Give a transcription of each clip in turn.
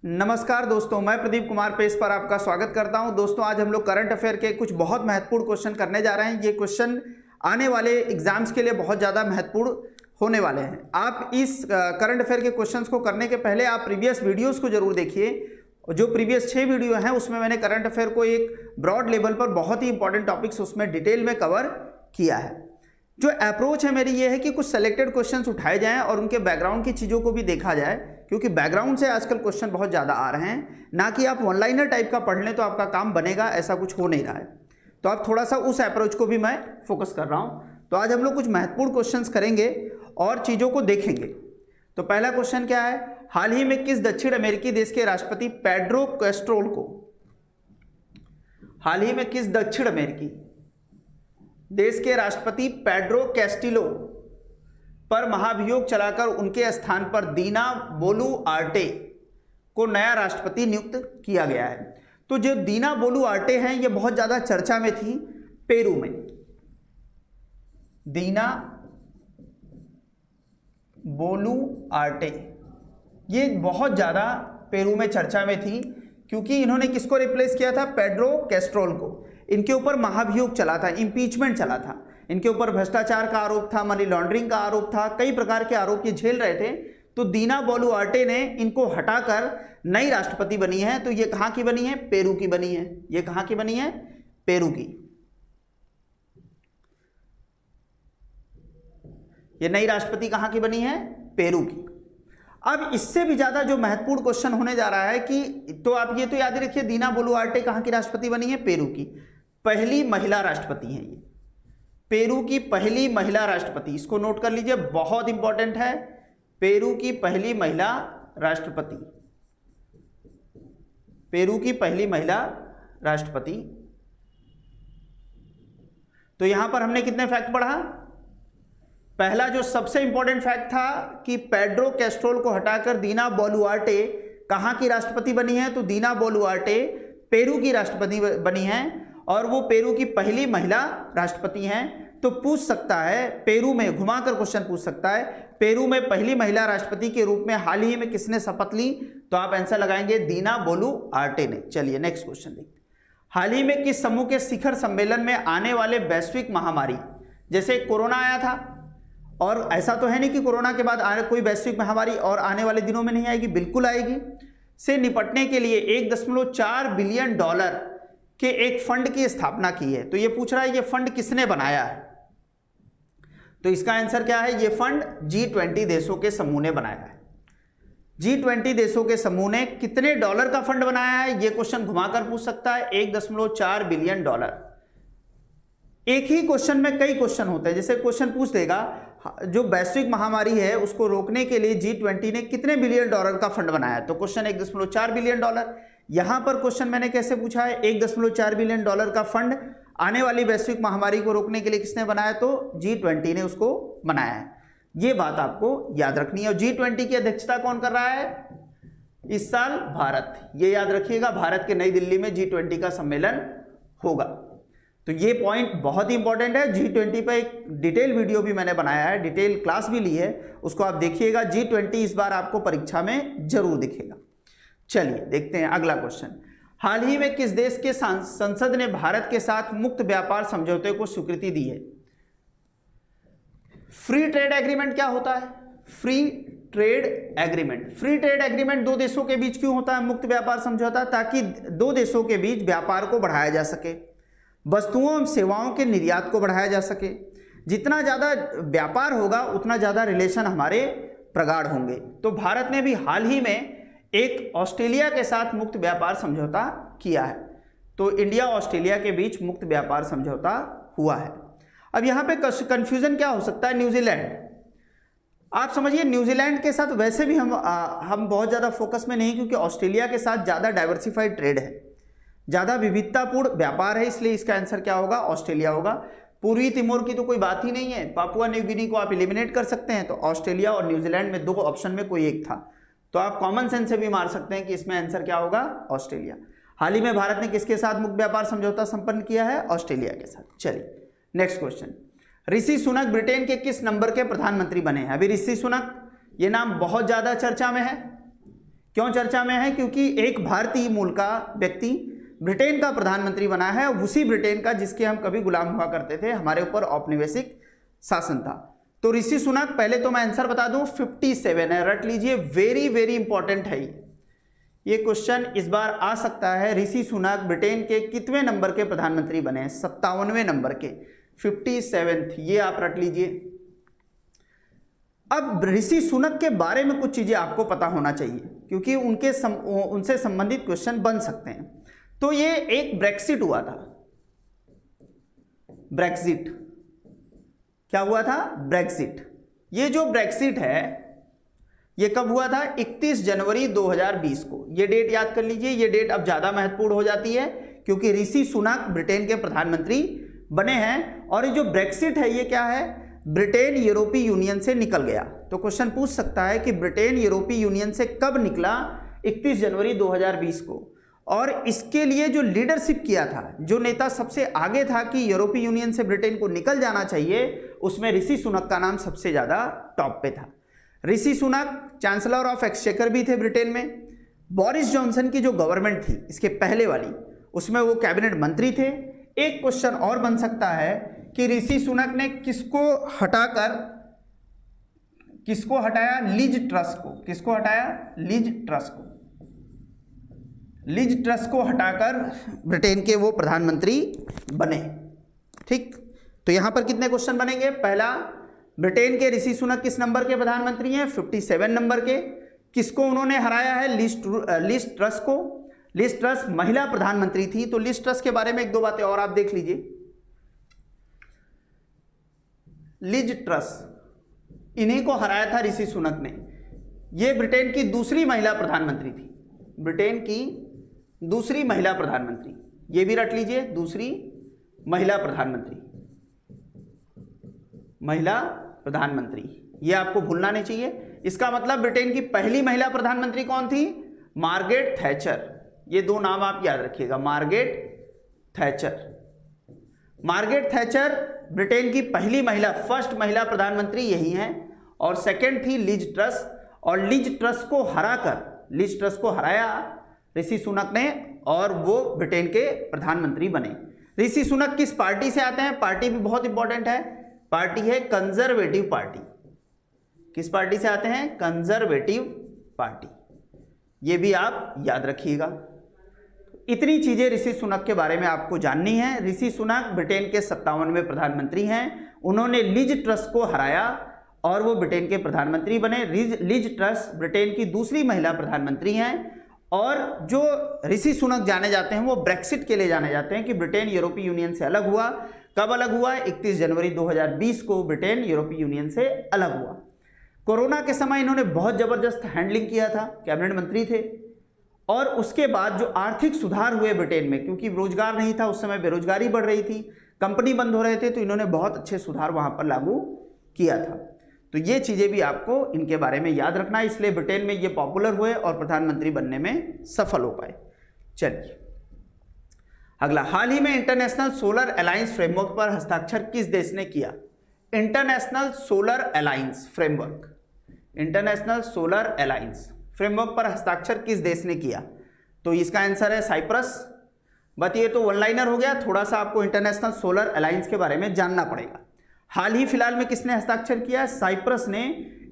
नमस्कार दोस्तों, मैं प्रदीप कुमार पेश पर आपका स्वागत करता हूं। दोस्तों, आज हम लोग करंट अफेयर के कुछ बहुत महत्वपूर्ण क्वेश्चन करने जा रहे हैं। ये क्वेश्चन आने वाले एग्जाम्स के लिए बहुत ज़्यादा महत्वपूर्ण होने वाले हैं। आप इस करंट अफेयर के क्वेश्चंस को करने के पहले आप प्रीवियस वीडियोस को जरूर देखिए। जो प्रीवियस 6 वीडियो हैं उसमें मैंने करंट अफेयर को एक ब्रॉड लेवल पर बहुत ही इंपॉर्टेंट टॉपिक्स उसमें डिटेल में कवर किया है। जो अप्रोच है मेरी ये है कि कुछ सेलेक्टेड क्वेश्चंस उठाए जाएं और उनके बैकग्राउंड की चीज़ों को भी देखा जाए, क्योंकि बैकग्राउंड से आजकल क्वेश्चन बहुत ज़्यादा आ रहे हैं। ना कि आप वन लाइनर टाइप का पढ़ लें तो आपका काम बनेगा, ऐसा कुछ हो नहीं रहा है। तो आप थोड़ा सा उस अप्रोच को भी मैं फोकस कर रहा हूँ। तो आज हम लोग कुछ महत्वपूर्ण क्वेश्चंस करेंगे और चीज़ों को देखेंगे। तो पहला क्वेश्चन क्या है, हाल ही में किस दक्षिण अमेरिकी देश के राष्ट्रपति पेड्रो कैस्ट्रोल को, हाल ही में किस दक्षिण अमेरिकी देश के राष्ट्रपति पेड्रो कैस्टिलो पर महाभियोग चलाकर उनके स्थान पर दीना बोलुआर्टे को नया राष्ट्रपति नियुक्त किया गया है। तो जो दीना बोलुआर्टे हैं ये बहुत ज्यादा चर्चा में थी पेरू में। दीना बोलुआर्टे ये बहुत ज्यादा पेरू में चर्चा में थी, क्योंकि इन्होंने किसको रिप्लेस किया था, पेड्रो कैस्ट्रोल को। इनके ऊपर महाभियोग चला था, इंपीचमेंट चला था, इनके ऊपर भ्रष्टाचार का आरोप था, मनी लॉन्ड्रिंग का आरोप था, कई प्रकार के आरोप ये झेल रहे थे। तो दीना बोलुआर्टे ने इनको हटाकर नई राष्ट्रपति बनी है। तो ये कहां की बनी है, पेरू की बनी है। ये कहां की बनी है, पेरू की। ये नई राष्ट्रपति कहां की बनी है, पेरू की। अब इससे भी ज्यादा जो महत्वपूर्ण क्वेश्चन होने जा रहा है कि, तो आप ये तो याद रखिए, दीना बोलुआर्टे कहां की राष्ट्रपति बनी है, पेरू की। पहली महिला राष्ट्रपति हैं ये, पेरू की पहली महिला राष्ट्रपति। इसको नोट कर लीजिए, बहुत इंपॉर्टेंट है। पेरू की पहली महिला राष्ट्रपति, पेरू की पहली महिला राष्ट्रपति। तो यहां पर हमने कितने फैक्ट पढ़ा। पहला जो सबसे इंपॉर्टेंट फैक्ट था कि पेड्रो कैस्ट्रोल को हटाकर दीना बोलुआर्टे कहां की राष्ट्रपति बनी है, तो दीना बोलुआर्टे पेरू की राष्ट्रपति बनी है और वो पेरू की पहली महिला राष्ट्रपति हैं। तो पूछ सकता है, पेरू में घुमाकर क्वेश्चन पूछ सकता है, पेरू में पहली महिला राष्ट्रपति के रूप में हाल ही में किसने शपथ ली, तो आप आंसर लगाएंगे दीना बोलुआर्टे ने। चलिए नेक्स्ट क्वेश्चन देखते हैं। हाल ही में किस समूह के शिखर सम्मेलन में आने वाले वैश्विक महामारी, जैसे कोरोना आया था, और ऐसा तो है नहीं कि कोरोना के बाद कोई वैश्विक महामारी और आने वाले दिनों में नहीं आएगी, बिल्कुल आएगी, से निपटने के लिए 1.4 बिलियन डॉलर के एक फंड की स्थापना की है। तो ये पूछ रहा है ये फंड किसने बनाया है, तो इसका आंसर क्या है, ये फंड G20 देशों के समूह ने बनाया है। G20 देशों के समूह ने कितने डॉलर का फंड बनाया है, ये क्वेश्चन घुमाकर पूछ सकता है। 1.4 बिलियन डॉलर। एक ही क्वेश्चन में कई क्वेश्चन होते हैं। जैसे क्वेश्चन पूछ देगा जो वैश्विक महामारी है उसको रोकने के लिए G20 ने कितने बिलियन डॉलर का फंड बनाया, तो क्वेश्चन 1.4 बिलियन डॉलर। यहां पर क्वेश्चन मैंने कैसे पूछा है, 1.4 बिलियन डॉलर का फंड आने वाली वैश्विक महामारी को रोकने के लिए किसने बनाया, तो G20 ने उसको बनाया है। ये बात आपको याद रखनी है। और G20 की अध्यक्षता कौन कर रहा है इस साल, भारत। ये याद रखिएगा, भारत के नई दिल्ली में G20 का सम्मेलन होगा। तो ये पॉइंट बहुत ही इंपॉर्टेंट है। G20 पर एक डिटेल वीडियो भी मैंने बनाया है, डिटेल क्लास भी ली है, उसको आप देखिएगा। G20 इस बार आपको परीक्षा में जरूर दिखेगा। चलिए देखते हैं अगला क्वेश्चन। हाल ही में किस देश के संसद ने भारत के साथ मुक्त व्यापार समझौते को स्वीकृति दी है। फ्री ट्रेड एग्रीमेंट क्या होता है, free trade agreement. Free trade agreement दो देशों के बीच क्यों होता है मुक्त व्यापार समझौता, ताकि दो देशों के बीच व्यापार को बढ़ाया जा सके, वस्तुओं एवं सेवाओं के निर्यात को बढ़ाया जा सके। जितना ज़्यादा व्यापार होगा उतना ज़्यादा रिलेशन हमारे प्रगाढ़ होंगे। तो भारत ने भी हाल ही में एक ऑस्ट्रेलिया के साथ मुक्त व्यापार समझौता किया है। तो इंडिया ऑस्ट्रेलिया के बीच मुक्त व्यापार समझौता हुआ है। अब यहाँ पे कंफ्यूजन क्या हो सकता है, न्यूजीलैंड। आप समझिए न्यूजीलैंड के साथ वैसे भी हम बहुत ज़्यादा फोकस में नहीं, क्योंकि ऑस्ट्रेलिया के साथ ज़्यादा डाइवर्सिफाइड ट्रेड है, ज़्यादा विविधतापूर्ण व्यापार है, इसलिए इसका आंसर क्या होगा, ऑस्ट्रेलिया होगा। पूर्वी तिमोर की तो कोई बात ही नहीं है, पापुआ न्यू गिनी को आप एलिमिनेट कर सकते हैं। तो ऑस्ट्रेलिया और न्यूजीलैंड में दो ऑप्शन में कोई एक था, तो आप कॉमन सेंस से भी मार सकते हैं कि इसमें आंसर क्या होगा, ऑस्ट्रेलिया। हाल ही में भारत ने किसके साथ मुक्त व्यापार समझौता संपन्न किया है, ऑस्ट्रेलिया के साथ। चलिए next question. Rishi Sunak Britain के किस नंबर के प्रधानमंत्री बने हैं। अभी ऋषि सुनक ये नाम बहुत ज्यादा चर्चा में है, क्यों चर्चा में है? क्योंकि एक भारतीय मूल का व्यक्ति ब्रिटेन का प्रधानमंत्री बना है, उसी ब्रिटेन का जिसके हम कभी गुलाम हुआ करते थे, हमारे ऊपर औपनिवेशिक शासन था। तो ऋषि सुनक, पहले तो मैं आंसर बता दूं, 57 है, रट लीजिए, वेरी वेरी इंपॉर्टेंट है ये क्वेश्चन इस बार आ सकता है। ऋषि सुनक ब्रिटेन के कितवें नंबर के प्रधानमंत्री बने हैं? 57वें नंबर के, 57th, ये आप रट लीजिए। अब ऋषि सुनक के बारे में कुछ चीजें आपको पता होना चाहिए, क्योंकि उनसे संबंधित क्वेश्चन बन सकते हैं। तो ये एक ब्रेक्सिट हुआ था, ब्रेक्सिट, क्या हुआ था? ब्रेक्सिट। ये जो ब्रेक्सिट है ये कब हुआ था? 31 जनवरी 2020 को। ये डेट याद कर लीजिए, ये डेट अब ज्यादा महत्वपूर्ण हो जाती है क्योंकि ऋषि सुनक ब्रिटेन के प्रधानमंत्री बने हैं। और ये जो ब्रेक्सिट है ये क्या है? ब्रिटेन यूरोपीय यूनियन से निकल गया। तो क्वेश्चन पूछ सकता है कि ब्रिटेन यूरोपीय यूनियन से कब निकला? 31 जनवरी 2020 को। और इसके लिए जो लीडरशिप किया था, जो नेता सबसे आगे था कि यूरोपीय यूनियन से ब्रिटेन को निकल जाना चाहिए, उसमें ऋषि सुनक का नाम सबसे ज्यादा टॉप पे था। Rishi Sunak chancellor of exchequer भी थे ब्रिटेन में। बोरिस जॉनसन की जो गवर्नमेंट थी इसके पहले वाली, उसमें वो कैबिनेट मंत्री थे। एक क्वेश्चन और बन सकता है कि ऋषि सुनक ने किसको हटाया? लिज ट्रस को। किसको हटाया? लिज ट्रस को। लिज ट्रस को हटाकर ब्रिटेन के वो प्रधानमंत्री बने। ठीक, तो यहां पर कितने क्वेश्चन बनेंगे? पहला, ब्रिटेन के ऋषि सुनक किस नंबर के प्रधानमंत्री हैं? 57 नंबर के। किसको उन्होंने हराया है? लिज ट्रस को। लिज ट्रस महिला प्रधानमंत्री थी। तो लिज ट्रस के बारे में एक दो बातें और आप देख लीजिए। लिज ट्रस, इन्हीं को हराया था ऋषि सुनक ने। ये ब्रिटेन की दूसरी महिला प्रधानमंत्री थी, ब्रिटेन की दूसरी महिला प्रधानमंत्री। ये भी रट लीजिए, दूसरी महिला प्रधानमंत्री, महिला प्रधानमंत्री, ये आपको भूलना नहीं चाहिए। इसका मतलब ब्रिटेन की पहली महिला प्रधानमंत्री कौन थी? Margaret Thatcher. ये दो नाम आप याद रखिएगा, Margaret Thatcher. Margaret Thatcher Britain की पहली महिला, फर्स्ट महिला प्रधानमंत्री यही हैं। और सेकंड थी लिज ट्रस। और लिज ट्रस को हराकर, लिज ट्रस को हराया ऋषि सुनक ने और वो ब्रिटेन के प्रधानमंत्री बने। ऋषि सुनक किस पार्टी से आते हैं? पार्टी भी बहुत इंपॉर्टेंट है, पार्टी है कंजर्वेटिव पार्टी। किस पार्टी से आते हैं? Conservative party. ये भी आप याद रखिएगा। इतनी चीजें ऋषि सुनक के बारे में आपको जाननी है। ऋषि सुनक ब्रिटेन के 57वें प्रधानमंत्री हैं। उन्होंने लिज ट्रस को हराया और वो ब्रिटेन के प्रधानमंत्री बने। लिज ट्रस ब्रिटेन की दूसरी महिला प्रधानमंत्री हैं। और जो ऋषि सुनक जाने जाते हैं वो ब्रेक्सिट के लिए जाने जाते हैं कि ब्रिटेन यूरोपीय यूनियन से अलग हुआ। कब अलग हुआ? 31 जनवरी 2020 को ब्रिटेन यूरोपीय यूनियन से अलग हुआ। कोरोना के समय इन्होंने बहुत जबरदस्त हैंडलिंग किया था, कैबिनेट मंत्री थे। और उसके बाद जो आर्थिक सुधार हुए ब्रिटेन में, क्योंकि रोजगार नहीं था उस समय, बेरोजगारी बढ़ रही थी, कंपनी बंद हो रहे थे, तो इन्होंने बहुत अच्छे सुधार वहां पर लागू किया था। तो ये चीजें भी आपको इनके बारे में याद रखना है, इसलिए ब्रिटेन में ये पॉपुलर हुए और प्रधानमंत्री बनने में सफल हो पाए। चलिए अगला, हाल ही में इंटरनेशनल सोलर अलायंस फ्रेमवर्क पर हस्ताक्षर किस देश ने किया? International solar alliance framework, international solar alliance framework पर हस्ताक्षर किस देश ने किया? तो इसका आंसर है साइप्रस। बताइए, तो वन लाइनर हो गया, थोड़ा सा आपको इंटरनेशनल सोलर अलायंस के बारे में जानना पड़ेगा। हाल ही फिलहाल में किसने हस्ताक्षर किया? साइप्रस ने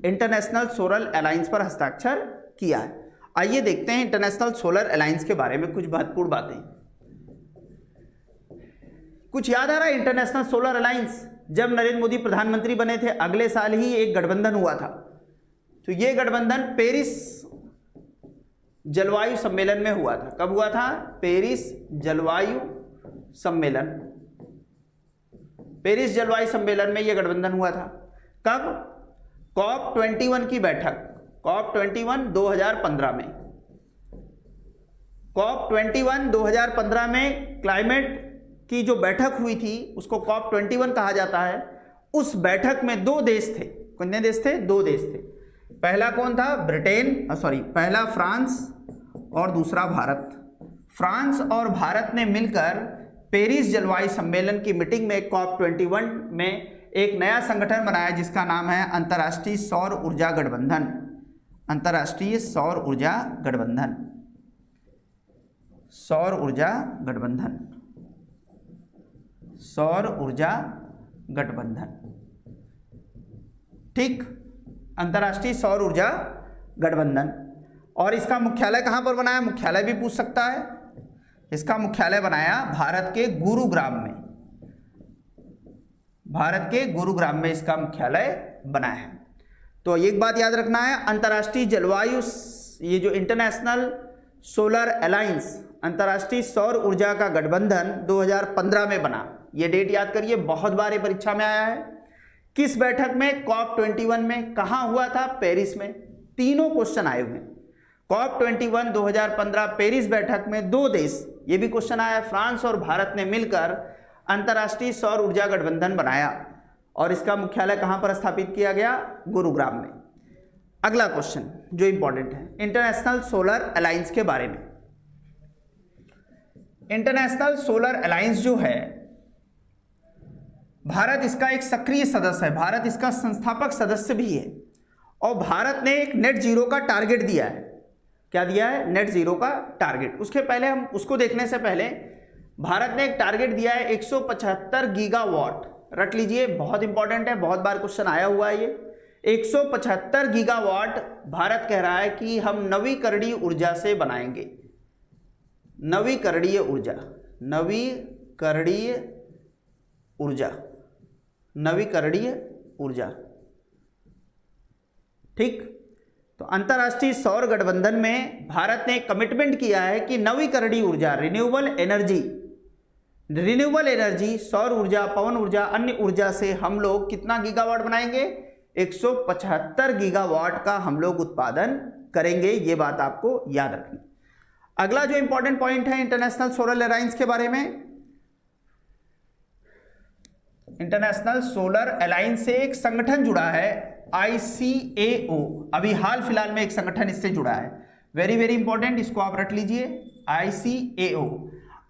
इंटरनेशनल सोलर अलायंस पर हस्ताक्षर किया है। आइए देखते हैं इंटरनेशनल सोलर अलायंस के बारे में कुछ महत्वपूर्ण बातें। कुछ याद आ रहा है? इंटरनेशनल सोलर अलायंस जब नरेंद्र मोदी प्रधानमंत्री बने थे, अगले साल ही एक गठबंधन हुआ था। तो ये गठबंधन पेरिस जलवायु सम्मेलन में हुआ था। कब हुआ था? पेरिस जलवायु सम्मेलन, पेरिस जलवायु सम्मेलन में यह गठबंधन हुआ था। कब? COP21 की बैठक, COP21 2015 में। COP21 2015 में क्लाइमेट की जो बैठक हुई थी उसको COP21 कहा जाता है। उस बैठक में दो देश थे। कितने देश थे? दो देश थे। पहला कौन था? पहला फ्रांस और दूसरा भारत। फ्रांस और भारत ने मिलकर पेरिस जलवायु सम्मेलन की मीटिंग में COP21 में एक नया संगठन बनाया जिसका नाम है अंतर्राष्ट्रीय सौर ऊर्जा गठबंधन। अंतर्राष्ट्रीय सौर ऊर्जा गठबंधन, सौर ऊर्जा गठबंधन, सौर ऊर्जा गठबंधन। ठीक, अंतर्राष्ट्रीय सौर ऊर्जा गठबंधन। और इसका मुख्यालय कहां पर बनाया, मुख्यालय भी पूछ सकता है। इसका मुख्यालय बनाया भारत के गुरुग्राम में, भारत के गुरुग्राम में इसका मुख्यालय बना है। तो एक बात याद रखना है, अंतर्राष्ट्रीय जलवायु, ये जो इंटरनेशनल सोलर अलायंस, अंतर्राष्ट्रीय सौर ऊर्जा का गठबंधन 2015 में बना। ये डेट याद करिए, बहुत बार ये परीक्षा में आया है। किस बैठक में, COP21 में। कहां हुआ था, पेरिस में। तीनों क्वेश्चन आए हुए हैं। COP21 2015 पेरिस बैठक में दो देश, ये भी क्वेश्चन आया, फ्रांस और भारत ने मिलकर अंतर्राष्ट्रीय सौर ऊर्जा गठबंधन बनाया और इसका मुख्यालय कहां पर स्थापित किया गया, गुरुग्राम में। अगला क्वेश्चन जो इंपॉर्टेंट है, इंटरनेशनल सोलर अलायंस के बारे में। इंटरनेशनल सोलर अलायंस जो है, भारत इसका एक सक्रिय सदस्य है, भारत इसका संस्थापक सदस्य भी है। और भारत ने एक नेट जीरो का टारगेट दिया है। क्या दिया है, नेट जीरो का टारगेट। उसके पहले हम उसको देखने से पहले, भारत ने एक टारगेट दिया है 175 गीगावाट। रट लीजिए, बहुत इंपॉर्टेंट है, बहुत बार क्वेश्चन आया हुआ है ये। 175 गीगावाट भारत कह रहा है कि हम नवीकरणीय ऊर्जा से बनाएंगे। नवीकरणीय ऊर्जा, नवीकरणीय ऊर्जा, नवीकरणीय ऊर्जा। ठीक, तो अंतर्राष्ट्रीय सौर गठबंधन में भारत ने कमिटमेंट किया है कि नवीकरणीय ऊर्जा, रिन्यूएबल एनर्जी, सौर ऊर्जा, पवन ऊर्जा, अन्य ऊर्जा से हम लोग कितना गीगावाट बनाएंगे, 175 गीगावाट का हम लोग उत्पादन करेंगे। ये बात आपको याद रखनी। अगला जो इंपॉर्टेंट पॉइंट है इंटरनेशनल सोलर अलायंस के बारे में, इंटरनेशनल सोलर अलायंस से एक संगठन जुड़ा है, ICAO। अभी हाल फिलहाल में एक संगठन इससे जुड़ा है, वेरी वेरी इंपॉर्टेंट, इसको आप रट लीजिए, ICAO,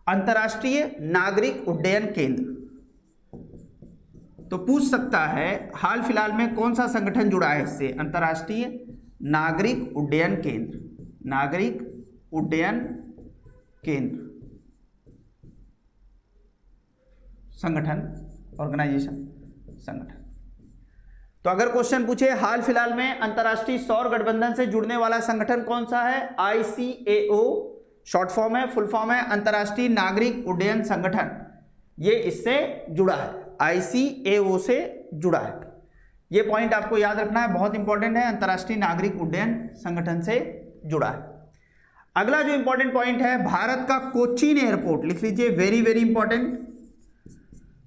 अंतर्राष्ट्रीय नागरिक उड्डयन केंद्र। तो पूछ सकता है हाल फिलहाल में कौन सा संगठन जुड़ा है इससे, अंतर्राष्ट्रीय नागरिक उड्डयन केंद्र, नागरिक उड्डयन केंद्र संगठन, ऑर्गेनाइजेशन, संगठन। तो अगर क्वेश्चन पूछे हाल फिलहाल में अंतर्राष्ट्रीय सौर गठबंधन से जुड़ने वाला संगठन कौन सा है, ICAO शॉर्ट फॉर्म है, फुल फॉर्म है अंतर्राष्ट्रीय नागरिक उड्डयन संगठन। ये इससे जुड़ा है, ICAO से जुड़ा है। ये पॉइंट आपको याद रखना है, बहुत इंपॉर्टेंट है, अंतर्राष्ट्रीय नागरिक उड्डयन संगठन से जुड़ा है। अगला जो इंपॉर्टेंट पॉइंट है, भारत का कोचीन एयरपोर्ट, लिख लीजिए, वेरी वेरी इंपॉर्टेंट।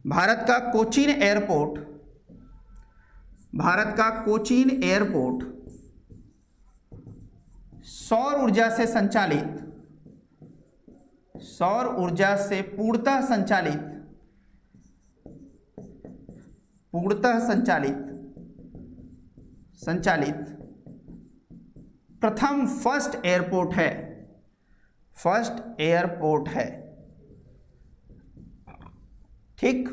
भारत का कोचीन एयरपोर्ट, भारत का कोचीन एयरपोर्ट सौर ऊर्जा से संचालित, सौर ऊर्जा से पूर्णतः संचालित, पूर्णतः संचालित प्रथम फर्स्ट एयरपोर्ट है, फर्स्ट एयरपोर्ट है। ठीक,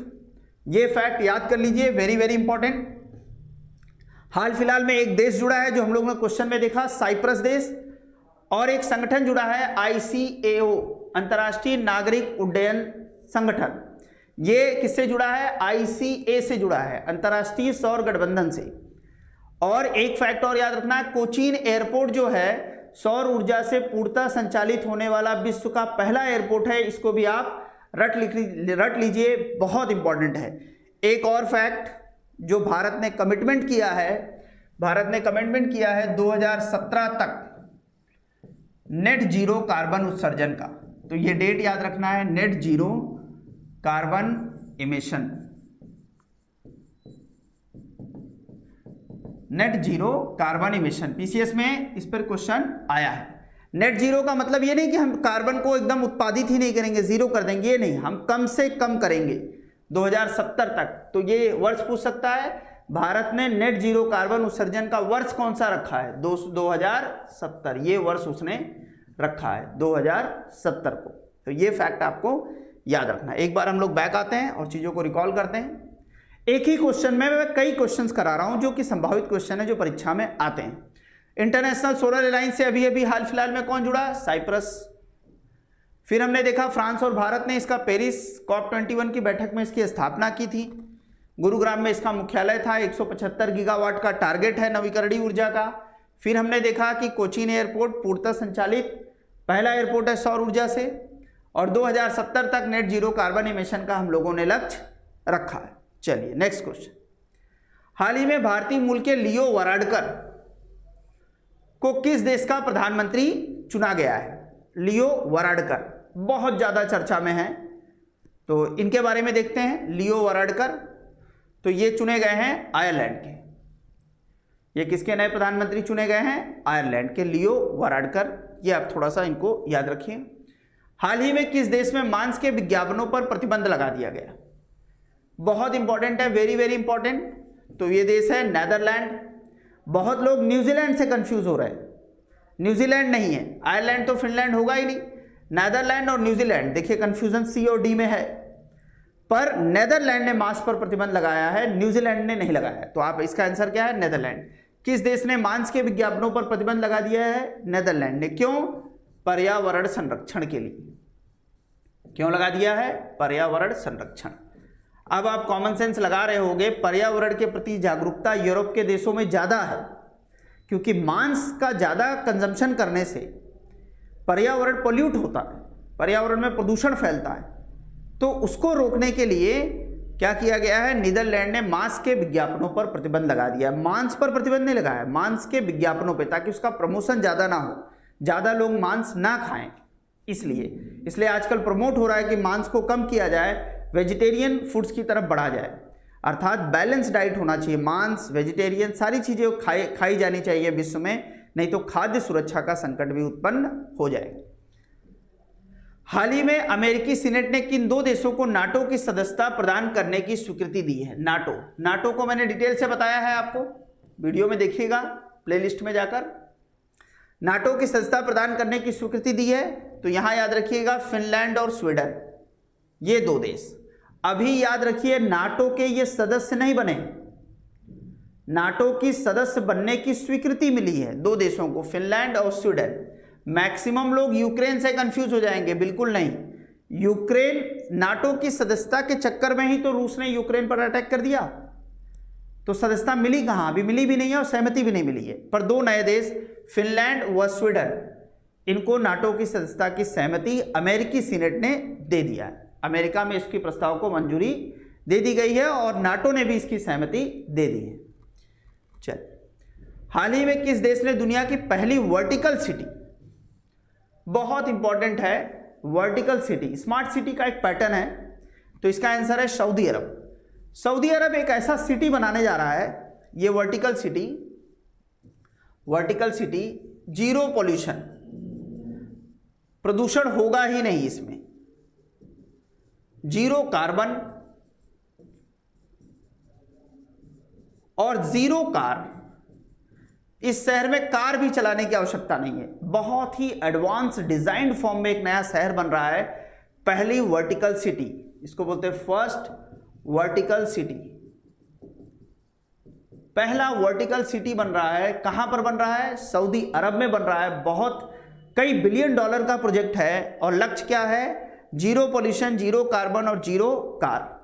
ये फैक्ट याद कर लीजिए, वेरी वेरी इंपॉर्टेंट। हाल फिलहाल में एक देश जुड़ा है जो हम लोगों ने क्वेश्चन में देखा, साइप्रस देश, और एक संगठन जुड़ा है ICAO, अंतर्राष्ट्रीय नागरिक उड्डयन संगठन। ये किससे जुड़ा है, ICA से जुड़ा है, अंतर्राष्ट्रीय सौर गठबंधन से। और एक फैक्ट और याद रखना है, कोचीन एयरपोर्ट जो है सौर ऊर्जा से पूर्णतः संचालित होने वाला विश्व का पहला एयरपोर्ट है। इसको भी आप रट लीजिए, बहुत इंपॉर्टेंट है। एक और फैक्ट जो भारत ने कमिटमेंट किया है, भारत ने कमिटमेंट किया है 2017 तक नेट जीरो कार्बन उत्सर्जन का। तो ये डेट याद रखना है, net zero carbon emission, net zero carbon emission. PCS में इस पर क्वेश्चन आया है। नेट जीरो का मतलब ये नहीं कि हम कार्बन को एकदम उत्पादित ही नहीं करेंगे, जीरो कर देंगे, ये नहीं, हम कम से कम करेंगे 2070 तक। तो ये वर्ष पूछ सकता है, भारत ने नेट जीरो कार्बन उत्सर्जन का वर्ष कौन सा रखा है, 2070, ये वर्ष उसने रखा है 2070 को। तो ये फैक्ट आपको याद रखना है। एक बार हम लोग बैक आते हैं और चीज़ों को रिकॉल करते हैं। एक ही क्वेश्चन में मैं कई क्वेश्चंस करा रहा हूं जो कि संभावित क्वेश्चन है जो परीक्षा में आते हैं। इंटरनेशनल सोलर अलायंस से अभी अभी हाल फिलहाल में कौन जुड़ा? साइप्रस। फिर हमने देखा फ्रांस और भारत ने इसका पेरिस COP21 की बैठक में इसकी स्थापना की थी। गुरुग्राम में इसका मुख्यालय था। 175 गीगावाट का टारगेट है नवीकरणीय ऊर्जा का। फिर हमने देखा कि कोचीन एयरपोर्ट पूर्णतः संचालित पहला एयरपोर्ट है सौर ऊर्जा से, और 2070 तक नेट जीरो कार्बन इमिशन का हम लोगों ने लक्ष्य रखा है। चलिए नेक्स्ट क्वेश्चन। हाल ही में भारतीय मूल के लियो वराडकर को किस देश का प्रधानमंत्री चुना गया है? लियो वराडकर बहुत ज्यादा चर्चा में है, तो इनके बारे में देखते हैं। लियो वराडकर, तो ये चुने गए हैं आयरलैंड के। ये किसके नए प्रधानमंत्री चुने गए हैं? आयरलैंड के लियो वराडकर। ये आप थोड़ा सा इनको याद रखिए। हाल ही में किस देश में मांस के विज्ञापनों पर प्रतिबंध लगा दिया गया? बहुत इंपॉर्टेंट है, वेरी वेरी इंपॉर्टेंट। तो ये देश है नेदरलैंड। बहुत लोग न्यूजीलैंड से कंफ्यूज हो रहे हैं। न्यूजीलैंड नहीं है, आयरलैंड तो फिनलैंड होगा ही नहीं। नेदरलैंड और न्यूजीलैंड, देखिए कंफ्यूजन सी और डी में है, पर नेदरलैंड ने मांस पर प्रतिबंध लगाया है, न्यूजीलैंड ने नहीं लगाया है। तो आप इसका आंसर क्या है? नेदरलैंड। किस देश ने मांस के विज्ञापनों पर प्रतिबंध लगा दिया है? नेदरलैंड ने। क्यों? पर्यावरण संरक्षण के लिए। क्यों लगा दिया है? पर्यावरण संरक्षण। अब आप कॉमन सेंस लगा रहे होंगे, पर्यावरण के प्रति जागरूकता यूरोप के देशों में ज्यादा है, क्योंकि मांस का ज्यादा कंजम्पशन करने से पर्यावरण पोल्यूट होता है, पर्यावरण में प्रदूषण फैलता है। तो उसको रोकने के लिए क्या किया गया है? नीदरलैंड ने मांस के विज्ञापनों पर प्रतिबंध लगा दिया। मांस पर प्रतिबंध नहीं लगाया, मांस के विज्ञापनों पे, ताकि उसका प्रमोशन ज्यादा ना हो, ज्यादा लोग मांस ना खाएं। इसलिए आजकल प्रमोट हो रहा है कि मांस को कम किया जाए, वेजिटेरियन फूड्स की तरफ बढ़ा जाए, अर्थात बैलेंस डाइट होना चाहिए। मांस, वेजिटेरियन सारी चीजें खाई जानी चाहिए विश्व में, नहीं तो खाद्य सुरक्षा का संकट भी उत्पन्न हो जाएगा। हाल ही में अमेरिकी सीनेट ने किन दो देशों को नाटो की सदस्यता प्रदान करने की स्वीकृति दी है? नाटो को मैंने डिटेल से बताया है, आपको वीडियो में देखिएगा, प्लेलिस्ट में जाकर। नाटो की सदस्यता प्रदान करने की स्वीकृति दी है, तो यहां याद रखिएगा फिनलैंड और स्वीडन, ये दो देश। अभी याद रखिए नाटो के ये सदस्य नहीं बने, नाटो की सदस्य बनने की स्वीकृति मिली है दो देशों को, फिनलैंड और स्वीडन। मैक्सिमम लोग यूक्रेन से कंफ्यूज हो जाएंगे, बिल्कुल नहीं। यूक्रेन नाटो की सदस्यता के चक्कर में ही तो रूस ने यूक्रेन पर अटैक कर दिया, तो सदस्यता मिली कहां? अभी मिली भी नहीं है और सहमति भी नहीं मिली है। पर दो नए देश फिनलैंड व स्वीडन, इनको नाटो की सदस्यता की सहमति अमेरिकी सीनेट ने दे दिया है। अमेरिका में इसकी प्रस्ताव को मंजूरी दे दी गई है और नाटो ने भी इसकी सहमति दे दी है। चल, हाल ही में किस देश ने दुनिया की पहली वर्टिकल सिटी, बहुत इंपॉर्टेंट है, वर्टिकल सिटी, स्मार्ट सिटी का एक पैटर्न है, तो इसका आंसर है सऊदी अरब। सऊदी अरब एक ऐसा सिटी बनाने जा रहा है, ये वर्टिकल सिटी जीरो पॉल्यूशन, प्रदूषण होगा ही नहीं इसमें, जीरो कार्बन और जीरो कार। इस शहर में कार भी चलाने की आवश्यकता नहीं है, बहुत ही एडवांस डिजाइंड फॉर्म में एक नया शहर बन रहा है, पहली वर्टिकल सिटी, इसको बोलते हैं फर्स्ट वर्टिकल सिटी। पहला वर्टिकल सिटी बन रहा है, कहां पर बन रहा है? सऊदी अरब में बन रहा है। बहुत कई बिलियन डॉलर का प्रोजेक्ट है और लक्ष्य क्या है? जीरो पॉल्यूशन, जीरो कार्बन और जीरो कार।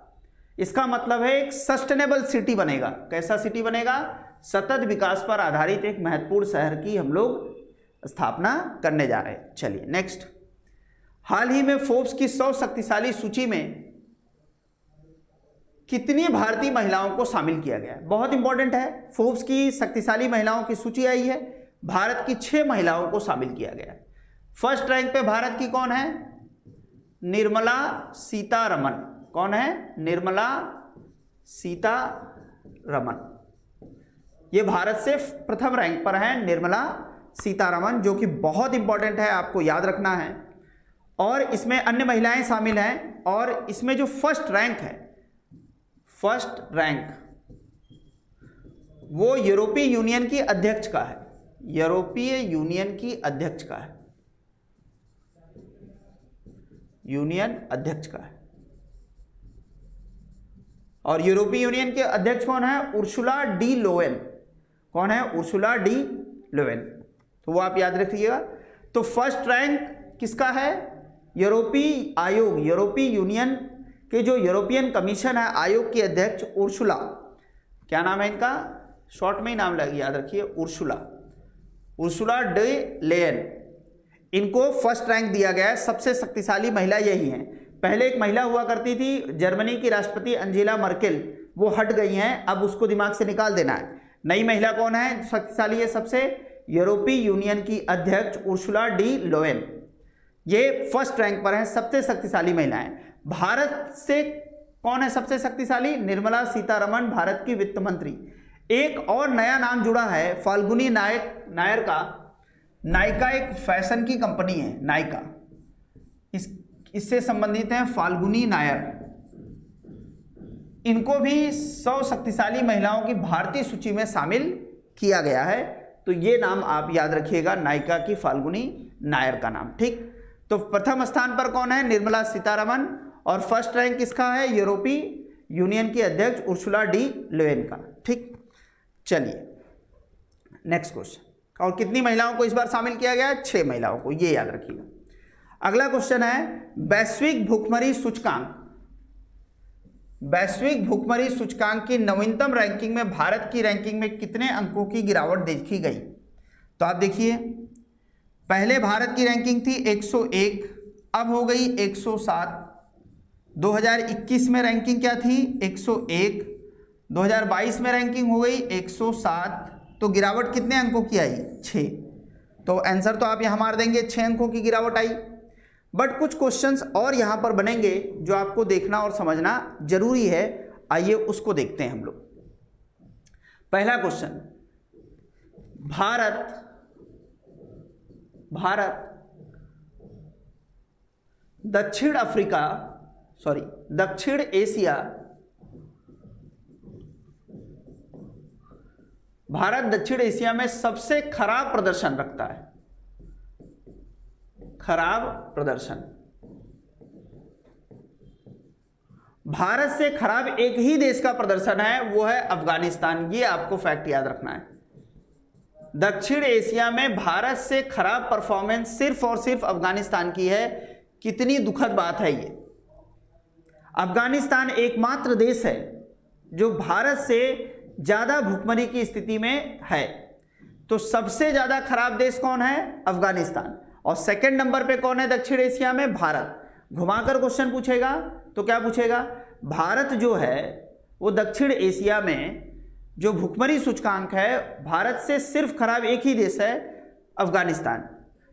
इसका मतलब है एक सस्टेनेबल सिटी बनेगा। कैसा सिटी बनेगा? सतत विकास पर आधारित एक महत्वपूर्ण शहर की हम लोग स्थापना करने जा रहे हैं। चलिए नेक्स्ट। हाल ही में फोर्ब्स की 100 शक्तिशाली सूची में कितनी भारतीय महिलाओं को शामिल किया गया? बहुत इंपॉर्टेंट है, फोर्ब्स की शक्तिशाली महिलाओं की सूची आई है, भारत की 6 महिलाओं को शामिल किया गया। फर्स्ट रैंक पे भारत की कौन है? निर्मला सीतारमन। कौन है? निर्मला सीतारमन। ये भारत से प्रथम रैंक पर है निर्मला सीतारमन, जो कि बहुत इंपॉर्टेंट है, आपको याद रखना है। और इसमें अन्य महिलाएं शामिल हैं, और इसमें जो फर्स्ट रैंक है, फर्स्ट रैंक वो यूरोपीय यूनियन की अध्यक्ष का है, यूरोपीय यूनियन की अध्यक्ष का है, यूनियन अध्यक्ष का है। और यूरोपीय यूनियन के अध्यक्ष कौन है? Ursula der Leyen. कौन है? उर्सुला डी लोवेन, तो वो आप याद रखिएगा। तो फर्स्ट रैंक किसका है? यूरोपीय आयोग, यूरोपीय यूनियन के जो यूरोपियन कमीशन है, आयोग की अध्यक्ष उर्सुला, क्या नाम है इनका? शॉर्ट में ही नाम याद रखिए, उर्सुला डे लेयन, इनको फर्स्ट रैंक दिया गया है। सबसे शक्तिशाली महिला यही हैं। पहले एक महिला हुआ करती थी जर्मनी की राष्ट्रपति अंजेला मर्केल, वो हट गई हैं, अब उसको दिमाग से निकाल देना है। नई महिला कौन है शक्तिशाली है सबसे? यूरोपीय यूनियन की अध्यक्ष उर्सुला डी लोवेन, ये फर्स्ट रैंक पर हैं, सबसे शक्तिशाली महिलाएं। भारत से कौन है सबसे शक्तिशाली? निर्मला सीतारमण, भारत की वित्त मंत्री। एक और नया नाम जुड़ा है फाल्गुनी नायर का। नायका एक फैशन की कंपनी है, नायका, इससे संबंधित है फाल्गुनी नायर। इनको भी 100 शक्तिशाली महिलाओं की भारतीय सूची में शामिल किया गया है। तो ये नाम आप याद रखिएगा, नायका की फाल्गुनी नायर का नाम। ठीक, तो प्रथम स्थान पर कौन है? निर्मला सीतारमण, और फर्स्ट रैंक किसका है? यूरोपीय यूनियन की अध्यक्ष उर्सुला डी लेयन का। ठीक, चलिए नेक्स्ट क्वेश्चन। और कितनी महिलाओं को इस बार शामिल किया गया है? 6 महिलाओं को, ये याद रखिएगा। अगला क्वेश्चन है वैश्विक भुखमरी सूचकांक। वैश्विक भुखमरी सूचकांक की नवीनतम रैंकिंग में भारत की रैंकिंग में कितने अंकों की गिरावट देखी गई? तो आप देखिए, पहले भारत की रैंकिंग थी 101, अब हो गई 107। 2021 में रैंकिंग क्या थी? 101। 2022 में रैंकिंग हो गई 107, तो गिरावट कितने अंकों की आई? 6। तो आंसर तो आप यहाँ मार देंगे, 6 अंकों की गिरावट आई। बट कुछ क्वेश्चंस और यहाँ पर बनेंगे जो आपको देखना और समझना जरूरी है। आइए उसको देखते हैं हम लोग। पहला क्वेश्चन, भारत दक्षिण एशिया, भारत दक्षिण एशिया में सबसे खराब प्रदर्शन रखता है। खराब प्रदर्शन, भारत से खराब एक ही देश का प्रदर्शन है, वो है अफगानिस्तान। ये आपको फैक्ट याद रखना है। दक्षिण एशिया में भारत से खराब परफॉर्मेंस सिर्फ और सिर्फ अफगानिस्तान की है। कितनी दुखद बात है ये। अफगानिस्तान एकमात्र देश है जो भारत से ज्यादा भुखमरी की स्थिति में है। तो सबसे ज्यादा खराब देश कौन है? अफगानिस्तान। और सेकंड नंबर पे कौन है दक्षिण एशिया में? भारत। घुमाकर क्वेश्चन पूछेगा तो क्या पूछेगा? भारत जो है वो दक्षिण एशिया में जो भुखमरी सूचकांक है, भारत से सिर्फ खराब एक ही देश है, अफगानिस्तान।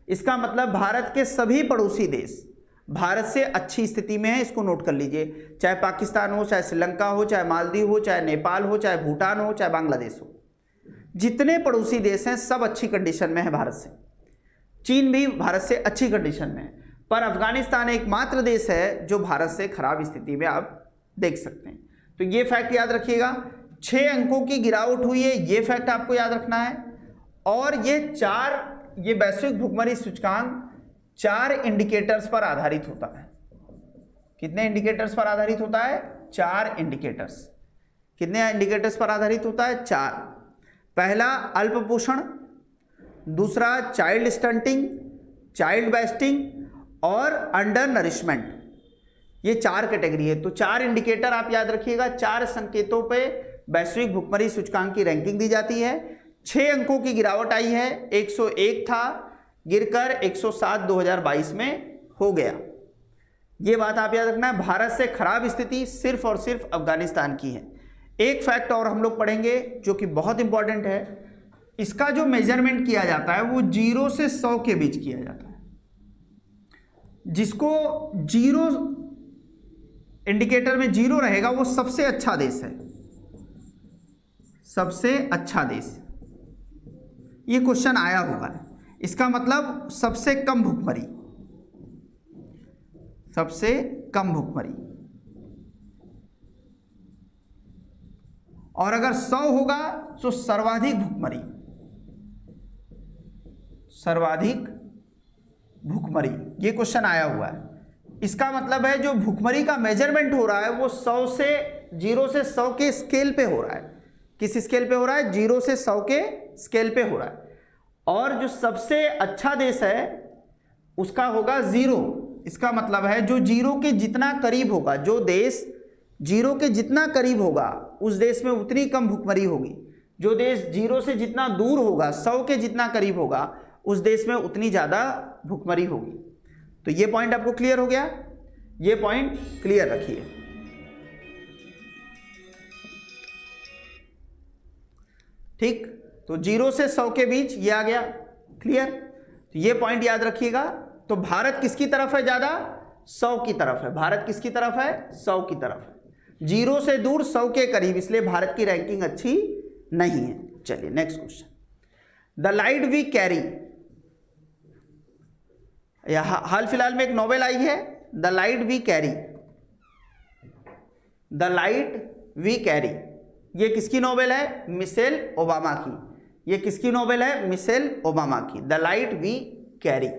इसका मतलब भारत के सभी पड़ोसी देश भारत से अच्छी स्थिति में है। इसको नोट कर लीजिए, चाहे पाकिस्तान हो, चाहे श्रीलंका हो, चाहे मालदीव हो, चाहे नेपाल हो, चाहे भूटान हो, चाहे बांग्लादेश हो, जितने पड़ोसी देश हैं सब अच्छी कंडीशन में है भारत से। चीन भी भारत से अच्छी कंडीशन में है, पर अफगानिस्तान एकमात्र देश है जो भारत से खराब स्थिति में आप देख सकते हैं। तो ये फैक्ट याद रखिएगा, 6 अंकों की गिरावट हुई है, ये फैक्ट आपको याद रखना है। और ये वैश्विक भुखमरी सूचकांक 4 इंडिकेटर्स पर आधारित होता है। कितने इंडिकेटर्स पर आधारित होता है? 4 इंडिकेटर्स। कितने इंडिकेटर्स पर आधारित होता है? 4। पहला अल्प पोषण, दूसरा चाइल्ड स्टंटिंग, चाइल्ड वेस्टिंग और अंडर नरिशमेंट। ये 4 कैटेगरी है। तो 4 इंडिकेटर आप याद रखिएगा, 4 संकेतों पे वैश्विक भुखमरी सूचकांक की रैंकिंग दी जाती है। 6 अंकों की गिरावट आई है, 101 था, गिरकर 107 2022 में हो गया। ये बात आप याद रखना है। भारत से खराब स्थिति सिर्फ और सिर्फ अफगानिस्तान की है। एक फैक्ट और हम लोग पढ़ेंगे जो कि बहुत इंपॉर्टेंट है। इसका जो मेजरमेंट किया जाता है वो 0 से 100 के बीच किया जाता है। जिसको 0 इंडिकेटर में 0 रहेगा वो सबसे अच्छा देश है, सबसे अच्छा देश। ये क्वेश्चन आया होगा। इसका मतलब सबसे कम भुखमरी, सबसे कम भुखमरी। और अगर 100 होगा तो सर्वाधिक भुखमरी, सर्वाधिक भुखमरी। ये क्वेश्चन आया हुआ है। इसका मतलब है जो भुखमरी का मेजरमेंट हो रहा है वो 0 से 100 के स्केल पे हो रहा है। किस स्केल पे हो रहा है? 0 से 100 के स्केल पे हो रहा है। और जो सबसे अच्छा देश है उसका होगा 0। इसका मतलब है जो 0 के जितना करीब होगा, जो देश 0 के जितना करीब होगा उस देश में उतनी कम भुखमरी होगी। जो देश 0 से जितना दूर होगा, 100 के जितना करीब होगा, उस देश में उतनी ज़्यादा भुखमरी होगी। तो ये पॉइंट आपको क्लियर हो गया, ये पॉइंट क्लियर रखिए। ठीक, तो 0 से 100 के बीच ये आ गया, क्लियर। तो ये पॉइंट याद रखिएगा। तो भारत किसकी तरफ है ज़्यादा? 100 की तरफ है। भारत किसकी तरफ है? 100 की तरफ है। 0 से दूर 100 के करीब, इसलिए भारत की रैंकिंग अच्छी नहीं है। चलिए next question. The light we carry, हाल फिलहाल में एक नोवेल आई है, the light we carry. The light we carry, ये किसकी नोवेल है? मिशेल ओबामा की। ये किसकी नोवेल है? मिशेल ओबामा की, द लाइट वी कैरी।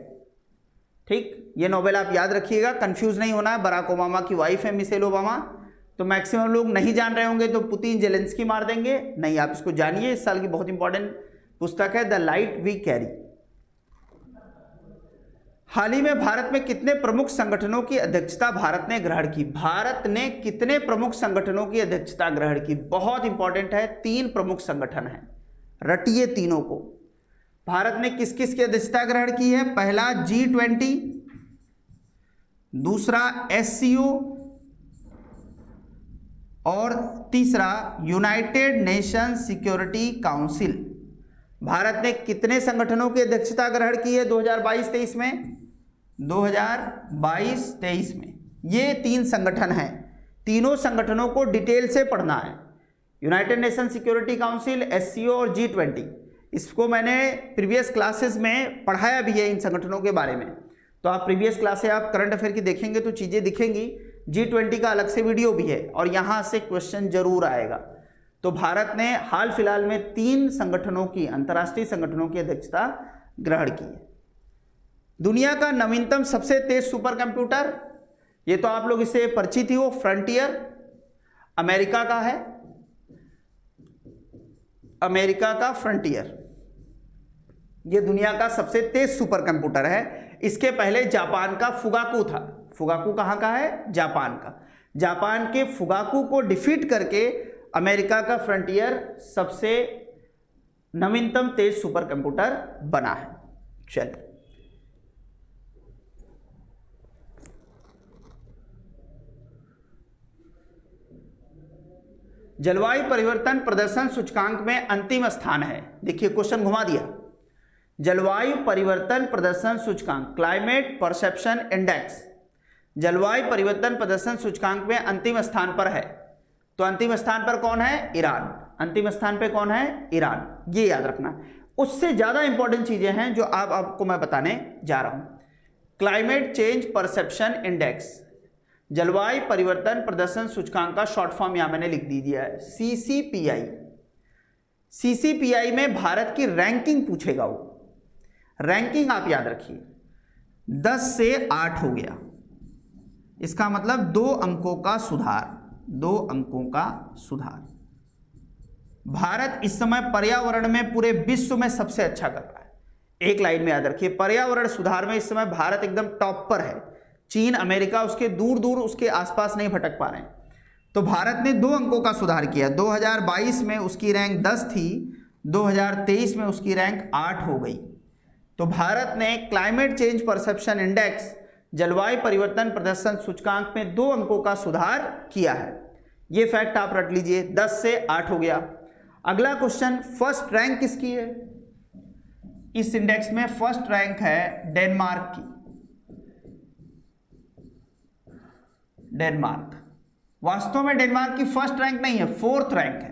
ठीक, ये नोवेल आप याद रखिएगा, कंफ्यूज नहीं होना है। बराक ओबामा की वाइफ है मिशेल ओबामा। तो मैक्सिमम लोग नहीं जान रहे होंगे तो पुतिन जेलेंस्की मार देंगे, नहीं, आप इसको जानिए। इस साल की बहुत इंपॉर्टेंट पुस्तक है द लाइट वी कैरी। हाल ही में भारत में कितने प्रमुख संगठनों की अध्यक्षता भारत ने ग्रहण की? भारत ने कितने प्रमुख संगठनों की अध्यक्षता ग्रहण की? बहुत इंपॉर्टेंट है, 3 प्रमुख संगठन हैं, रटिए तीनों को। भारत ने किस किस की अध्यक्षता ग्रहण की है? पहला G20, दूसरा SCO और तीसरा United Nations security council. Bharat ने कितने संगठनों की अध्यक्षता ग्रहण की है 2022-23 में? 2022-23 में ये 3 संगठन हैं। तीनों संगठनों को डिटेल से पढ़ना है। United nation security council, SCO और G20। इसको मैंने प्रीवियस क्लासेस में पढ़ाया भी है इन संगठनों के बारे में। तो आप प्रीवियस क्लासेस आप करंट अफेयर की देखेंगे तो चीज़ें दिखेंगी। G20 का अलग से वीडियो भी है और यहाँ से क्वेश्चन जरूर आएगा। तो भारत ने हाल फिलहाल में 3 संगठनों की, अंतर्राष्ट्रीय संगठनों की अध्यक्षता ग्रहण की है। दुनिया का नवीनतम सबसे तेज सुपर कंप्यूटर, ये तो आप लोग इससे परिचित ही हो, फ्रंटियर अमेरिका का है, अमेरिका का फ्रंटियर, ये दुनिया का सबसे तेज सुपर कंप्यूटर है। इसके पहले जापान का फुगाकू था। फुगाकू कहाँ का है? जापान का। जापान के फुगाकू को डिफीट करके अमेरिका का फ्रंटियर सबसे नवीनतम तेज सुपर कंप्यूटर बना है। चलिए जलवायु परिवर्तन प्रदर्शन सूचकांक में अंतिम स्थान है। देखिए क्वेश्चन घुमा दिया। जलवायु परिवर्तन प्रदर्शन सूचकांक, क्लाइमेट परसेप्शन इंडेक्स, जलवायु परिवर्तन प्रदर्शन सूचकांक में अंतिम स्थान पर है। तो अंतिम स्थान पर कौन है? ईरान। अंतिम स्थान पर कौन है? ईरान। ये याद रखना। उससे ज्यादा इंपॉर्टेंट चीजें हैं जो आपको मैं बताने जा रहा हूं। क्लाइमेट चेंज परसेप्शन इंडेक्स, जलवायु परिवर्तन प्रदर्शन सूचकांक का शॉर्ट फॉर्म यहां मैंने लिख दी दिया है, CCPI। CCPI में भारत की रैंकिंग पूछेगा वो। रैंकिंग आप याद रखिए, 10 से 8 हो गया, इसका मतलब 2 अंकों का सुधार, 2 अंकों का सुधार। भारत इस समय पर्यावरण में पूरे विश्व में सबसे अच्छा कर रहा है। एक लाइन में याद रखिए, पर्यावरण सुधार में इस समय भारत एकदम टॉप पर है। चीन, अमेरिका उसके दूर दूर उसके आसपास नहीं भटक पा रहे हैं। तो भारत ने 2 अंकों का सुधार किया। 2022 में उसकी रैंक 10 थी, 2023 में उसकी रैंक 8 हो गई। तो भारत ने क्लाइमेट चेंज परसेप्शन इंडेक्स, जलवायु परिवर्तन प्रदर्शन सूचकांक में 2 अंकों का सुधार किया है। ये फैक्ट आप रट लीजिए, 10 से 8 हो गया। अगला क्वेश्चन, फर्स्ट रैंक किसकी है? इस इंडेक्स में फर्स्ट रैंक है डेनमार्क की। डेनमार्क, वास्तव में डेनमार्क की फर्स्ट रैंक नहीं है, 4th रैंक है,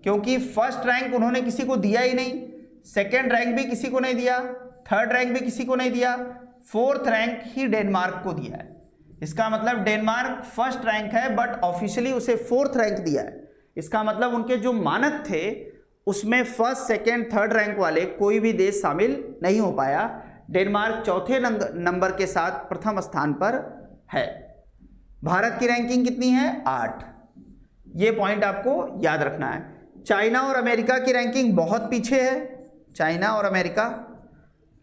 क्योंकि फर्स्ट रैंक उन्होंने किसी को दिया ही नहीं, सेकेंड रैंक भी किसी को नहीं दिया, 3rd रैंक भी किसी को नहीं दिया, 4th रैंक ही डेनमार्क को दिया है। इसका मतलब डेनमार्क फर्स्ट रैंक है बट ऑफिशियली उसे 4th रैंक दिया है। इसका मतलब उनके जो मानक थे उसमें 1st, 2nd, 3rd रैंक वाले कोई भी देश शामिल नहीं हो पाया। डेनमार्क 4थे नंबर के साथ प्रथम स्थान पर है। भारत की रैंकिंग कितनी है? 8। ये पॉइंट आपको याद रखना है। चाइना और अमेरिका की रैंकिंग बहुत पीछे है। चाइना और अमेरिका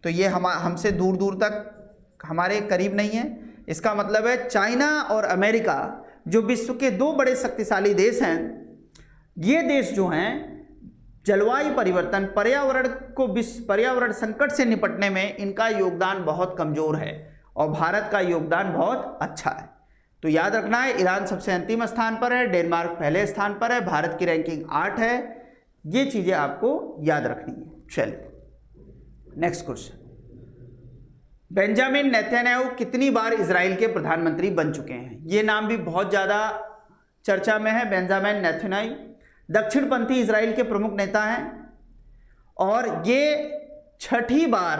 तो ये हमसे दूर दूर तक हमारे करीब नहीं है। इसका मतलब है चाइना और अमेरिका जो विश्व के दो बड़े शक्तिशाली देश हैं, ये देश जो हैं जलवायु परिवर्तन, पर्यावरण संकट से निपटने में इनका योगदान बहुत कमजोर है और भारत का योगदान बहुत अच्छा है। तो याद रखना है, ईरान सबसे अंतिम स्थान पर है, डेनमार्क पहले स्थान पर है, भारत की रैंकिंग 8 है। ये चीजें आपको याद रखनी है। चलिए नेक्स्ट क्वेश्चन, बेंजामिन नेतन्याहू कितनी बार इजराइल के प्रधानमंत्री बन चुके हैं? ये नाम भी बहुत ज्यादा चर्चा में है। बेंजामिन नेतन्याहू दक्षिणपंथी इजराइल के प्रमुख नेता हैं और ये 6ठी बार,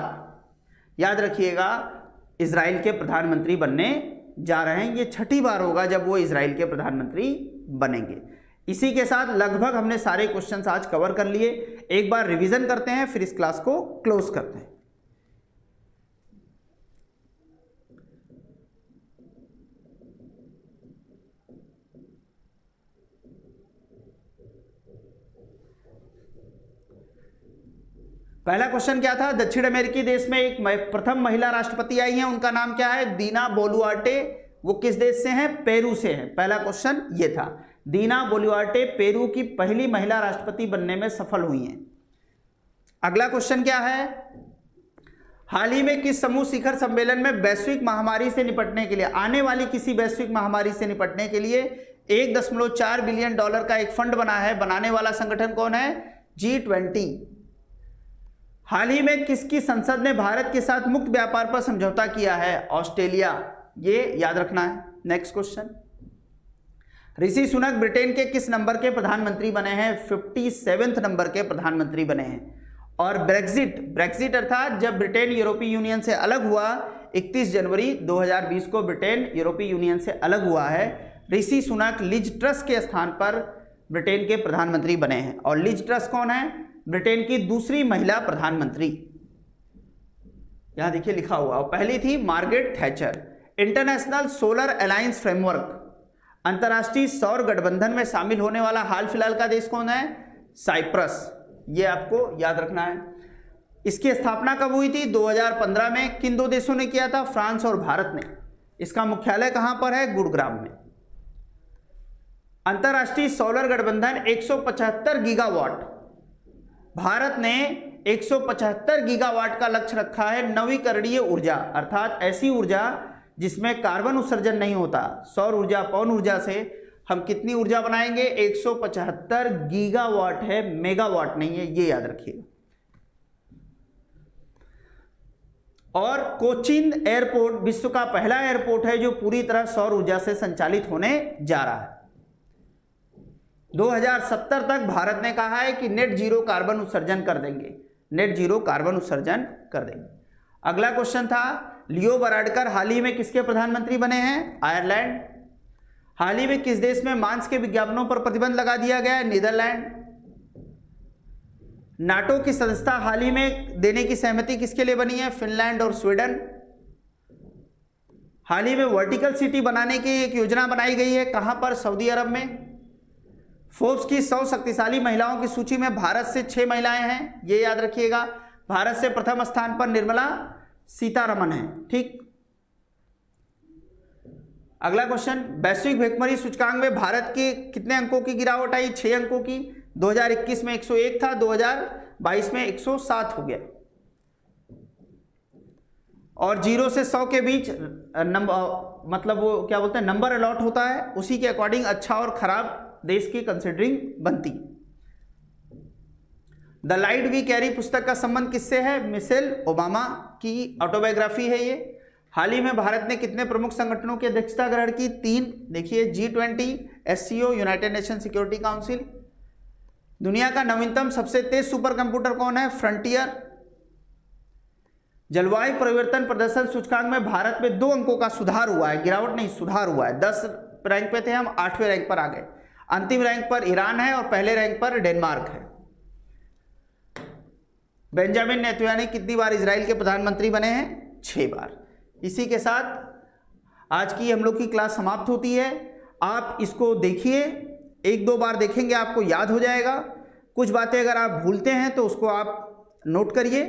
याद रखिएगा, इजराइल के प्रधानमंत्री बनने जा रहे हैं। ये 6ठी बार होगा जब वो इजराइल के प्रधानमंत्री बनेंगे। इसी के साथ लगभग हमने सारे क्वेश्चंस आज कवर कर लिए। एक बार रिवीजन करते हैं, फिर इस क्लास को क्लोज करते हैं। पहला क्वेश्चन क्या था? दक्षिण अमेरिकी देश में एक प्रथम महिला राष्ट्रपति आई हैं, उनका नाम क्या है? Dina Boluarte. वो किस देश से हैं? पेरू से हैं। पहला क्वेश्चन ये था। दीना बोलुआर्टे पेरू की पहली महिला राष्ट्रपति बनने में सफल हुई हैं। अगला क्वेश्चन क्या है? हाल ही में किस समूह शिखर सम्मेलन में वैश्विक महामारी से निपटने के लिए, आने वाली किसी वैश्विक महामारी से निपटने के लिए $1.4 बिलियन का एक फंड बना है? बनाने वाला संगठन कौन है? G20। हाल ही में किसकी संसद ने भारत के साथ मुक्त व्यापार पर समझौता किया है? ऑस्ट्रेलिया। ये याद रखना है। Next question, Rishi Sunak Britain के किस नंबर के प्रधानमंत्री बने हैं? 57वें नंबर के प्रधानमंत्री बने हैं। और ब्रेक्सिट अर्थात जब ब्रिटेन यूरोपीय यूनियन से अलग हुआ, 31 जनवरी 2020 को ब्रिटेन यूरोपीय यूनियन से अलग हुआ है। ऋषि सुनक लिज ट्रस के स्थान पर ब्रिटेन के प्रधानमंत्री बने हैं। और लिज ट्रस कौन है? ब्रिटेन की दूसरी महिला प्रधानमंत्री। यहां देखिए लिखा हुआ, पहली थी Margaret Thatcher. International solar alliance framework, अंतर्राष्ट्रीय सौर गठबंधन में शामिल होने वाला हाल फिलहाल का देश कौन है? साइप्रस। ये आपको याद रखना है। इसकी स्थापना कब हुई थी? 2015 में। किन दो देशों ने किया था? फ्रांस और भारत ने। इसका मुख्यालय कहां पर है? गुरुग्राम में। अंतर्राष्ट्रीय सोलर गठबंधन 175 गीगावाट, भारत ने 175 गीगावाट का लक्ष्य रखा है। नवीकरणीय ऊर्जा अर्थात ऐसी ऊर्जा जिसमें कार्बन उत्सर्जन नहीं होता, सौर ऊर्जा, पवन ऊर्जा से हम कितनी ऊर्जा बनाएंगे? 175 गीगावाट है, मेगावाट नहीं है, ये याद रखिएगा। और कोचीन एयरपोर्ट विश्व का पहला एयरपोर्ट है जो पूरी तरह सौर ऊर्जा से संचालित होने जा रहा है। 2070 तक भारत ने कहा है कि नेट जीरो कार्बन उत्सर्जन कर देंगे, नेट जीरो कार्बन उत्सर्जन कर देंगे। अगला क्वेश्चन था, लियो वाराडकर हाल ही में किसके प्रधानमंत्री बने हैं? आयरलैंड। हाल ही में किस देश में मांस के विज्ञापनों पर प्रतिबंध लगा दिया गया है? नीदरलैंड। नाटो की सदस्यता हाल ही में देने की सहमति किसके लिए बनी है? फिनलैंड और स्वीडन। हाल ही में वर्टिकल सिटी बनाने की एक योजना बनाई गई है, कहां पर? सऊदी अरब में। फोर्ब्स की 100 शक्तिशाली महिलाओं की सूची में भारत से 6 महिलाएं हैं, ये याद रखिएगा। भारत से प्रथम स्थान पर निर्मला सीतारमण है। ठीक। अगला क्वेश्चन, वैश्विक भुखमरी सूचकांक में भारत के कितने अंकों की गिरावट आई? 6 अंकों की। 2021 में 101 था, 2022 में 107 हो गया। और 0 से 100 के बीच मतलब वो क्या बोलते हैं, नंबर अलॉट होता है, उसी के अकॉर्डिंग अच्छा और खराब देश की कंसिडरिंग बनती। द लाइट वी कैरी पुस्तक का संबंध किससे है? मिशेल ओबामा की ऑटोबायोग्राफी है ये। हाल ही में भारत ने कितने प्रमुख संगठनों की अध्यक्षता ग्रहण की? 3। देखिए, G20, SCO, United nation security council. दुनिया का नवीनतम सबसे तेज सुपर कंप्यूटर कौन है? फ्रंटियर। जलवायु परिवर्तन प्रदर्शन सूचकांक में भारत में 2 अंकों का सुधार हुआ है, गिरावट नहीं, सुधार हुआ है। 10 रैंक पे थे हम, 8वें रैंक पर आ गए। अंतिम रैंक पर ईरान है और पहले रैंक पर डेनमार्क है। बेंजामिन नेतन्याहू कितनी बार इजराइल के प्रधानमंत्री बने हैं? 6 बार। इसी के साथ आज की हम लोग की क्लास समाप्त होती है। आप इसको देखिए, 1-2 बार देखेंगे आपको याद हो जाएगा। कुछ बातें अगर आप भूलते हैं तो उसको आप नोट करिए।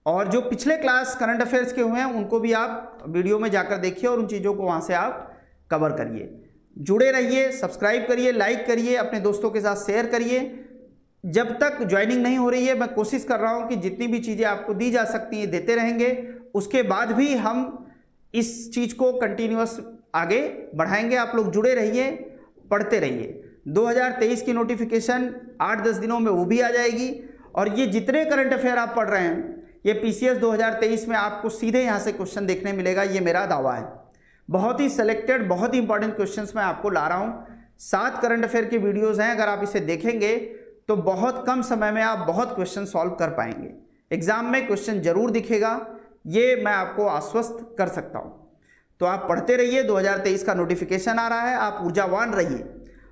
और जो पिछले क्लास करंट अफेयर्स के हुए हैं उनको भी आप वीडियो में जाकर देखिए और उन चीज़ों को वहाँ से आप कवर करिए। जुड़े रहिए, सब्सक्राइब करिए, लाइक करिए, अपने दोस्तों के साथ शेयर करिए। जब तक ज्वाइनिंग नहीं हो रही है मैं कोशिश कर रहा हूँ कि जितनी भी चीज़ें आपको दी जा सकती हैं देते रहेंगे। उसके बाद भी हम इस चीज़ को कंटिन्यूअस आगे बढ़ाएंगे। आप लोग जुड़े रहिए, पढ़ते रहिए। 2023 की नोटिफिकेशन 8-10 दिनों में वो भी आ जाएगी और ये जितने करंट अफेयर आप पढ़ रहे हैं ये पीसीएस 2023 में आपको सीधे यहाँ से क्वेश्चन देखने मिलेगा, ये मेरा दावा है। बहुत ही सेलेक्टेड, बहुत ही इंपॉर्टेंट क्वेश्चंस मैं आपको ला रहा हूँ। 7 करंट अफेयर की वीडियोज़ हैं, अगर आप इसे देखेंगे तो बहुत कम समय में आप बहुत क्वेश्चन सॉल्व कर पाएंगे। एग्जाम में क्वेश्चन जरूर दिखेगा, ये मैं आपको आश्वस्त कर सकता हूँ। तो आप पढ़ते रहिए। 2023 का नोटिफिकेशन आ रहा है, आप ऊर्जावान रहिए।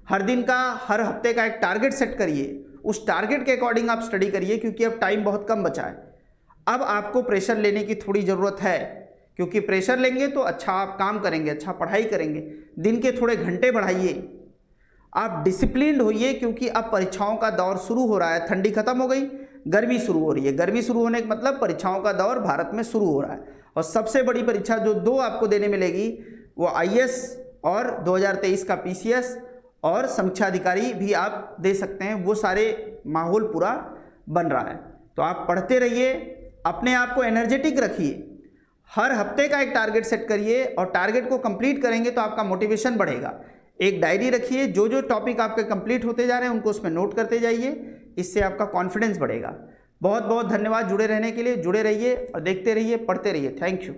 हर दिन का, हर हफ्ते का एक टारगेट सेट करिए, उस टारगेट के अकॉर्डिंग आप स्टडी करिए, क्योंकि अब टाइम बहुत कम बचा है। अब आपको प्रेशर लेने की थोड़ी ज़रूरत है, क्योंकि प्रेशर लेंगे तो अच्छा आप काम करेंगे, अच्छा पढ़ाई करेंगे। दिन के थोड़े घंटे बढ़ाइए, आप डिसिप्लिन्ड होइए, क्योंकि अब परीक्षाओं का दौर शुरू हो रहा है। ठंडी खत्म हो गई, गर्मी शुरू हो रही है। गर्मी शुरू होने का मतलब परीक्षाओं का दौर भारत में शुरू हो रहा है। और सबसे बड़ी परीक्षा जो 2 आपको देने मिलेगी वो आईएएस और 2023 का पीसीएस और समीक्षा अधिकारी भी आप दे सकते हैं। वो सारे माहौल पूरा बन रहा है। तो आप पढ़ते रहिए, अपने आप को एनर्जेटिक रखिए, हर हफ्ते का एक टारगेट सेट करिए और टारगेट को कंप्लीट करेंगे तो आपका मोटिवेशन बढ़ेगा। एक डायरी रखिए, जो जो टॉपिक आपके कंप्लीट होते जा रहे हैं उनको उसमें नोट करते जाइए, इससे आपका कॉन्फिडेंस बढ़ेगा। बहुत बहुत धन्यवाद जुड़े रहने के लिए। जुड़े रहिए और देखते रहिए, पढ़ते रहिए। Thank you.